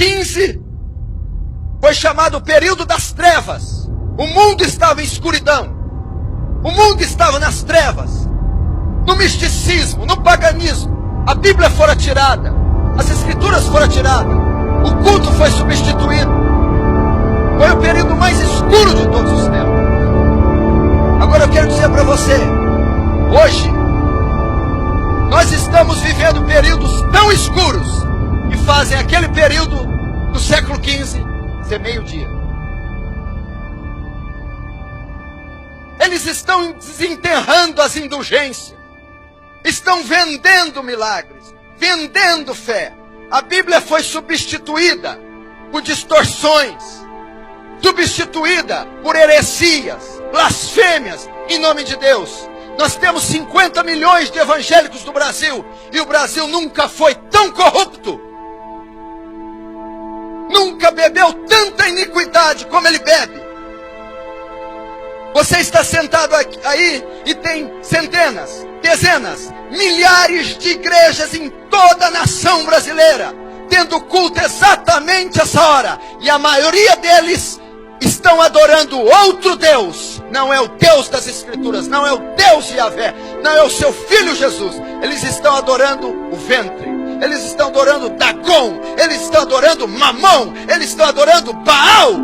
XV foi chamado o período das trevas. O mundo estava em escuridão. O mundo estava nas trevas, no misticismo, no paganismo. A Bíblia fora tirada, as Escrituras foram tiradas, o culto foi substituído. Foi o período mais escuro de todos os tempos. Agora eu quero dizer para você, hoje, nós estamos vivendo períodos tão escuros que fazem aquele período do século XV ser meio-dia. Eles estão desenterrando as indulgências, estão vendendo milagres, vendendo fé. A Bíblia foi substituída por distorções, substituída por heresias, blasfêmias em nome de Deus. Nós temos 50 milhões de evangélicos no Brasil, e o Brasil nunca foi tão corrupto, nunca bebeu tanta iniquidade como ele bebe. Você está sentado aí e tem centenas, dezenas, milhares de igrejas em toda a nação brasileira, tendo culto exatamente essa hora, e a maioria deles estão adorando outro Deus. Não é o Deus das Escrituras, não é o Deus de Yahvé, não é o seu Filho Jesus. Eles estão adorando o ventre, eles estão adorando Dagon, eles estão adorando Mamon, eles estão adorando Baal,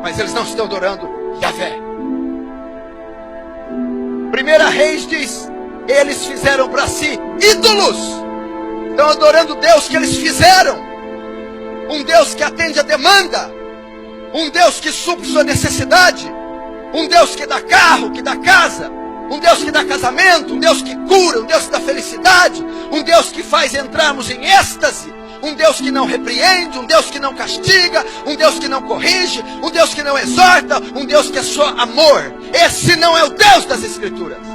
mas eles não estão adorando Yahvé. 1 Reis diz, eles fizeram para si ídolos, estão adorando o Deus que eles fizeram, um Deus que atende a demanda, um Deus que supre sua necessidade, um Deus que dá carro, que dá casa, um Deus que dá casamento, um Deus que cura, um Deus que dá felicidade, um Deus que faz entrarmos em êxtase, um Deus que não repreende, um Deus que não castiga, um Deus que não corrige, um Deus que não exorta, um Deus que é só amor. Esse não é o Deus das Escrituras.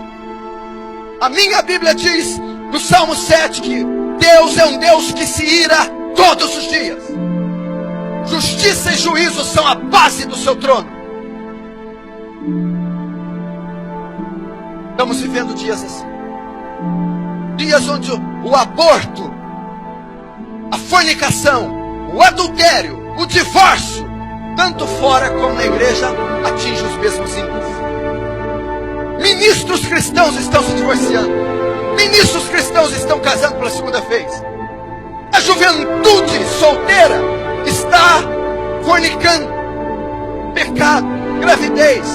A minha Bíblia diz no Salmo 7 que Deus é um Deus que se ira todos os dias. Justiça e juízo são a base do seu trono. Estamos vivendo dias assim, dias onde o aborto, a fornicação, o adultério, o divórcio, tanto fora como na igreja, atinge os mesmos índices. Ministros cristãos estão se divorciando, ministros cristãos estão casando pela segunda vez, a juventude solteira está fornicando, pecado, gravidez,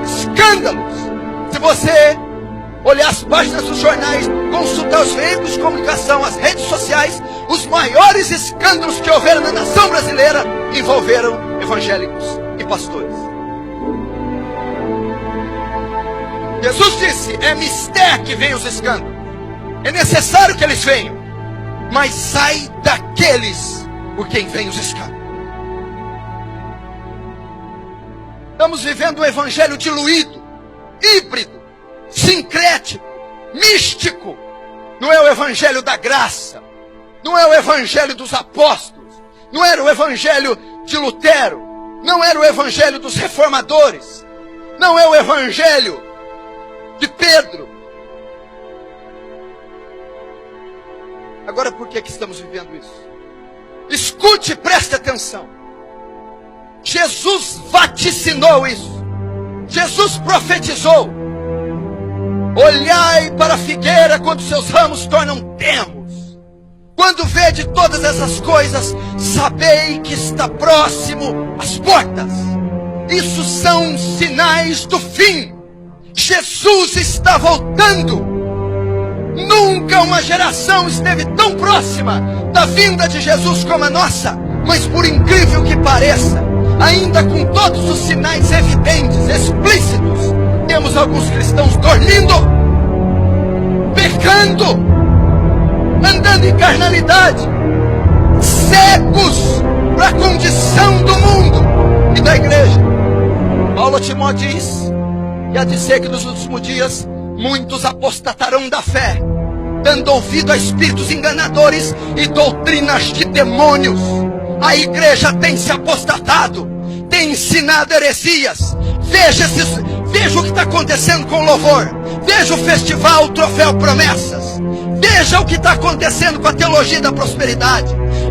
escândalos. Se você olhar as páginas dos jornais, consultar os veículos de comunicação, as redes sociais, os maiores escândalos que houveram na nação brasileira envolveram evangélicos e pastores. Jesus disse, é mister que vem os escândalos, é necessário que eles venham, mas sai daqueles por quem vem os escândalos. Estamos vivendo um evangelho diluído, híbrido, sincrético, místico. Não é o evangelho da graça, não é o evangelho dos apóstolos, não era o evangelho de Lutero, não era o evangelho dos reformadores, não é o evangelho de Pedro. Agora por que estamos vivendo isso? Escute e preste atenção. Jesus vaticinou isso. Jesus profetizou. Olhai para a figueira quando seus ramos tornam termos. Quando vede todas essas coisas, sabei que está próximo às portas. Isso são sinais do fim. Jesus está voltando. Nunca uma geração esteve tão próxima da vinda de Jesus como a nossa. Mas por incrível que pareça, ainda com todos os sinais evidentes, explícitos, temos alguns cristãos dormindo, pecando, andando em carnalidade, cegos para a condição do mundo e da igreja. Paulo a Timóteo diz que há de ser que nos últimos dias muitos apostatarão da fé, dando ouvido a espíritos enganadores e doutrinas de demônios. A igreja tem se apostatado, tem ensinado heresias. Veja o que está acontecendo com o louvor. Veja o festival, o Troféu Promessas. Veja o que está acontecendo com a teologia da prosperidade.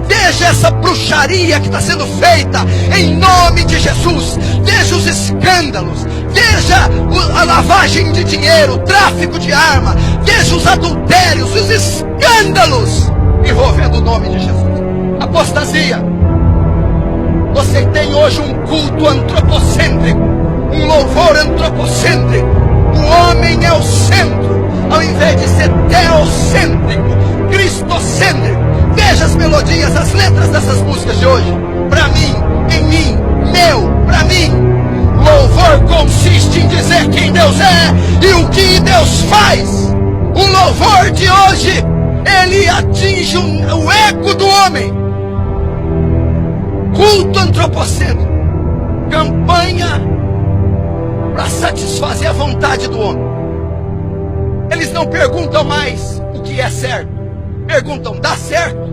Veja essa bruxaria que está sendo feita em nome de Jesus. Veja os escândalos. Veja a lavagem de dinheiro, o tráfico de arma. Veja os adultérios, os escândalos envolvendo o nome de Jesus. Apostasia. Você tem hoje um culto antropocêntrico, um louvor antropocêntrico. O homem é o centro, ao invés de ser teocêntrico, cristocêntrico. Veja as melodias, as letras dessas músicas de hoje. Para mim, em mim, meu, para mim. Louvor consiste em dizer quem Deus é e o que Deus faz. O louvor de hoje, ele atinge o ego do homem. Culto antropocêntrico, campanha para satisfazer a vontade do homem. Eles não perguntam mais o que é certo, perguntam: dá certo?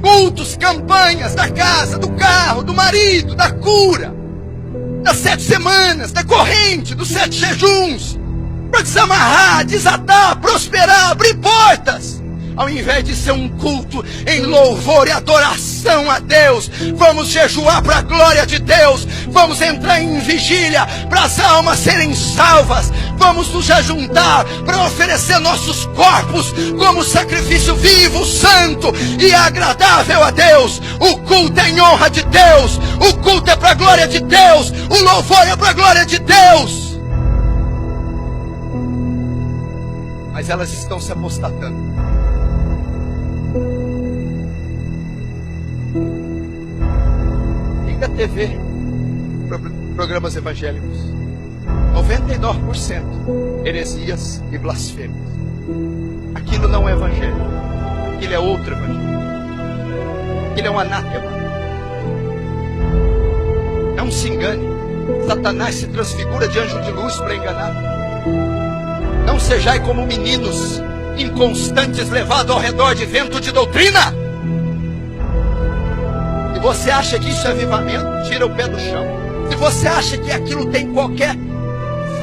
Cultos, campanhas da casa, do carro, do marido, da cura, das 7 semanas, da corrente, dos 7 jejuns, para desamarrar, desatar, prosperar, abrir portas. Ao invés de ser um culto em louvor e adoração a Deus, vamos jejuar para a glória de Deus, vamos entrar em vigília para as almas serem salvas, vamos nos ajuntar para oferecer nossos corpos como sacrifício vivo, santo e agradável a Deus. O culto é em honra de Deus, o culto é para a glória de Deus, o louvor é para a glória de Deus. Mas elas estão se apostatando. Liga a TV, programas evangélicos, 99% heresias e blasfêmias. Aquilo não é evangelho, aquilo é outro evangelho, aquilo é um anátema. Não se engane, Satanás se transfigura de anjo de luz para enganar. Não sejais como meninos inconstantes, levados ao redor de vento de doutrina. Se você acha que isso é avivamento, tira o pé do chão. Se você acha que aquilo tem qualquer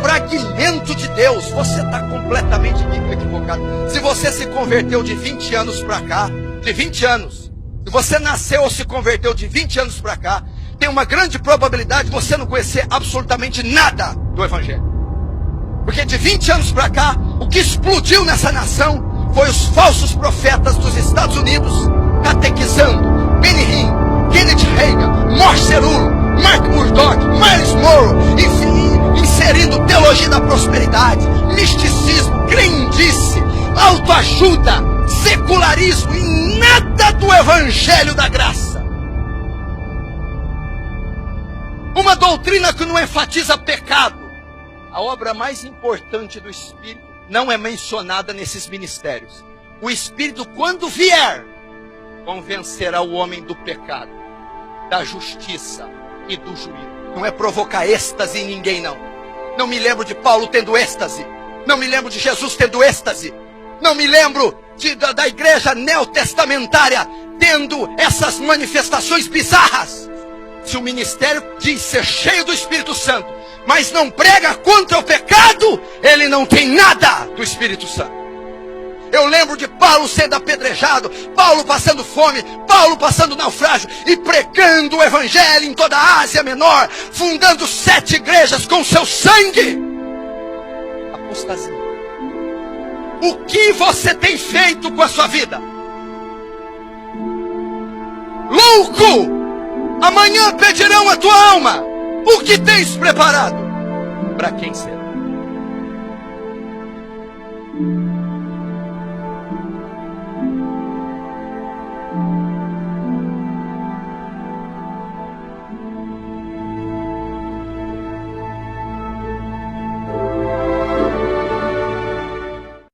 fragmento de Deus, você está completamente equivocado. Se você se converteu de 20 anos para cá, de 20 anos, se você nasceu ou se converteu de 20 anos para cá, tem uma grande probabilidade de você não conhecer absolutamente nada do Evangelho. Porque de 20 anos para cá, o que explodiu nessa nação foi os falsos profetas dos Estados Unidos catequizando Benny Hinn, Kenneth Hagin, Morse Cerullo, Mark Murdock, Miles Monroe, inserindo teologia da prosperidade, misticismo, crendice, autoajuda, secularismo e nada do evangelho da graça. Uma doutrina que não enfatiza pecado. A obra mais importante do Espírito não é mencionada nesses ministérios. O Espírito, quando vier, convencerá o homem do pecado, da justiça e do juízo. Não é provocar êxtase em ninguém, não. Não me lembro de Paulo tendo êxtase. Não me lembro de Jesus tendo êxtase. Não me lembro da igreja neotestamentária tendo essas manifestações bizarras. Se o ministério diz ser cheio do Espírito Santo, mas não prega contra o pecado, ele não tem nada do Espírito Santo. Eu lembro de Paulo sendo apedrejado, Paulo passando fome, Paulo passando naufrágio e pregando o evangelho em toda a Ásia Menor, fundando 7 igrejas com seu sangue. Apostasia. O que você tem feito com a sua vida? Louco! Amanhã pedirão a tua alma. O que tens preparado? Para quem será?